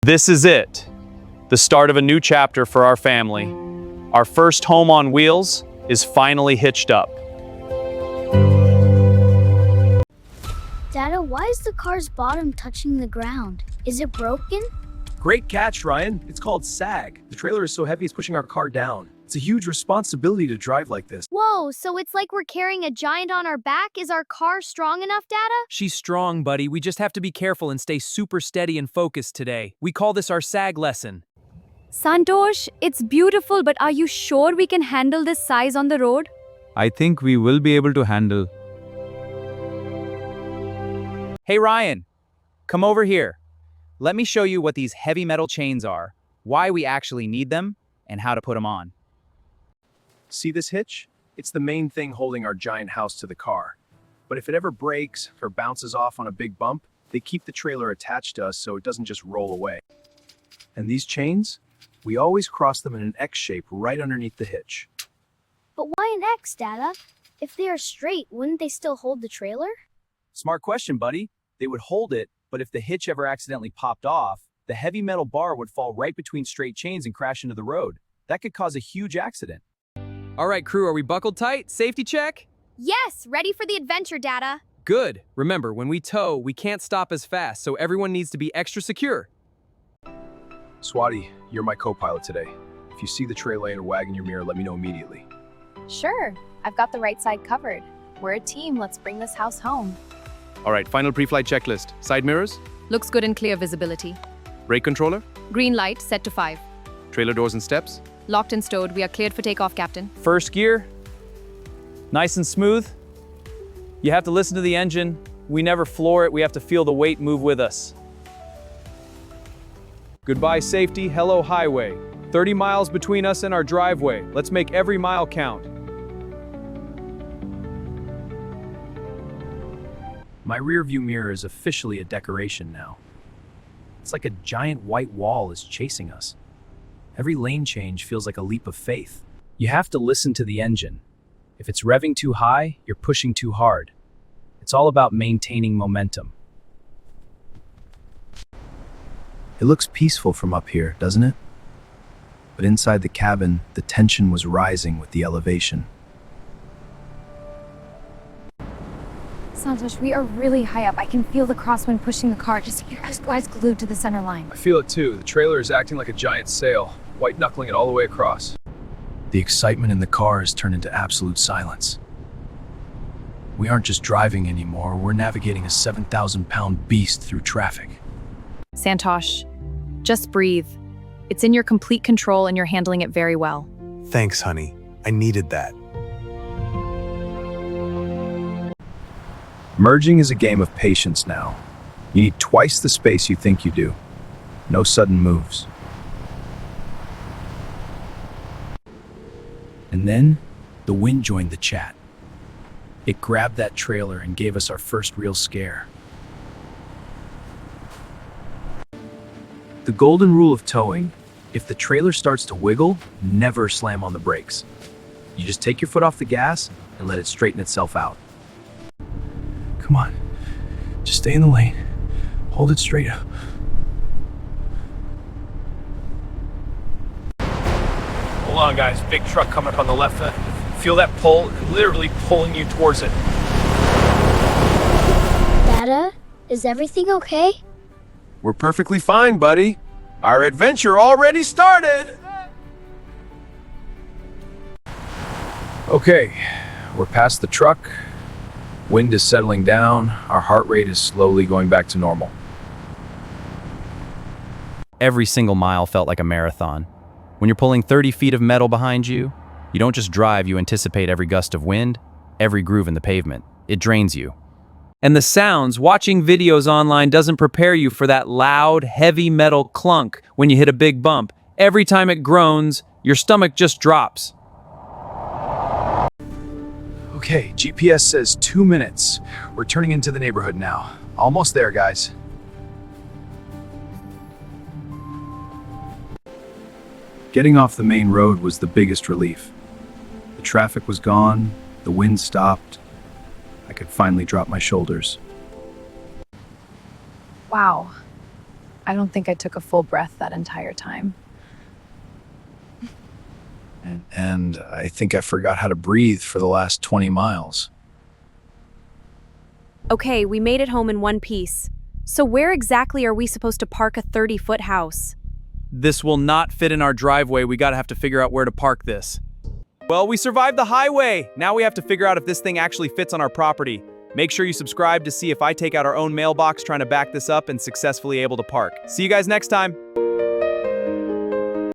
This is it, the start of a new chapter for our family. Our first home on wheels is finally hitched up. Dada, why is the car's bottom touching the ground? Is it broken? Great catch, Ryan. It's called sag. The trailer is so heavy it's pushing our car down. It's a huge responsibility to drive like this. Whoa, so it's like we're carrying a giant on our back? Is our car strong enough, Dada? She's strong, buddy. We just have to be careful and stay super steady and focused today. We call this our sag lesson. Santosh, it's beautiful, but are you sure we can handle this size on the road? I think we will be able to handle. Hey, Ryan, come over here. Let me show you what these heavy metal chains are, why we actually need them, and how to put them on. See this hitch? It's the main thing holding our giant house to the car. But if it ever breaks or bounces off on a big bump, they keep the trailer attached to us so it doesn't just roll away. And these chains? We always cross them in an X shape right underneath the hitch. But why an X, Dada? If they are straight, wouldn't they still hold the trailer? Smart question, buddy. They would hold it, but if the hitch ever accidentally popped off, the heavy metal bar would fall right between straight chains and crash into the road. That could cause a huge accident. All right, crew, are we buckled tight? Safety check? Yes, ready for the adventure, Dada. Good. Remember, when we tow, we can't stop as fast, so everyone needs to be extra secure. Swati, you're my co-pilot today. If you see the tray lane or wag in your mirror, let me know immediately. Sure, I've got the right side covered. We're a team, let's bring this house home. All right, final pre-flight checklist. Side mirrors, Looks good in clear visibility. brake controller, Green light, set to 5. trailer doors and steps. Locked and stowed. We are cleared for takeoff, Captain. First gear, nice and smooth. You have to listen to the engine. We never floor it, we have to feel the weight move with us. Goodbye safety, hello highway. 30 miles between us and our driveway. Let's make every mile count. My rear view mirror is officially a decoration now. It's like a giant white wall is chasing us. Every lane change feels like a leap of faith. You have to listen to the engine. If it's revving too high, you're pushing too hard. It's all about maintaining momentum. It looks peaceful from up here, doesn't it? But inside the cabin, the tension was rising with the elevation. Santosh, we are really high up. I can feel the crosswind pushing the car. Just keep your eyes glued to the center line. I feel it too. The trailer is acting like a giant sail, white-knuckling it all the way across. The excitement in the car has turned into absolute silence. We aren't just driving anymore, we're navigating a 7,000-pound beast through traffic. Santosh, just breathe. It's in your complete control and you're handling it very well. Thanks, honey. I needed that. Merging is a game of patience now. You need twice the space you think you do. No sudden moves. And then, the wind joined the chat. It grabbed that trailer and gave us our first real scare. The golden rule of towing: if the trailer starts to wiggle, never slam on the brakes. You just take your foot off the gas and let it straighten itself out. Come on, just stay in the lane. Hold it straight up. Hold on, guys. Big truck coming up on the left. Feel that pull? Literally pulling you towards it. Dada, is everything okay? We're perfectly fine, buddy. Our adventure already started. Okay, we're past the truck. Wind is settling down. Our heart rate is slowly going back to normal. Every single mile felt like a marathon. When you're pulling 30 feet of metal behind you, you don't just drive, you anticipate every gust of wind, every groove in the pavement. It drains you. And the sounds, watching videos online doesn't prepare you for that loud, heavy metal clunk when you hit a big bump. Every time it groans, your stomach just drops. Okay, GPS says 2 minutes. We're turning into the neighborhood now. Almost there, guys. Getting off the main road was the biggest relief. The traffic was gone, the wind stopped. I could finally drop my shoulders. Wow. I don't think I took a full breath that entire time. And I think I forgot how to breathe for the last 20 miles. Okay, we made it home in one piece. So where exactly are we supposed to park a 30-foot house? This will not fit in our driveway. We gotta have to figure out where to park this. Well, we survived the highway. Now we have to figure out if this thing actually fits on our property. Make sure you subscribe to see if I take out our own mailbox trying to back this up and successfully able to park. See you guys next time.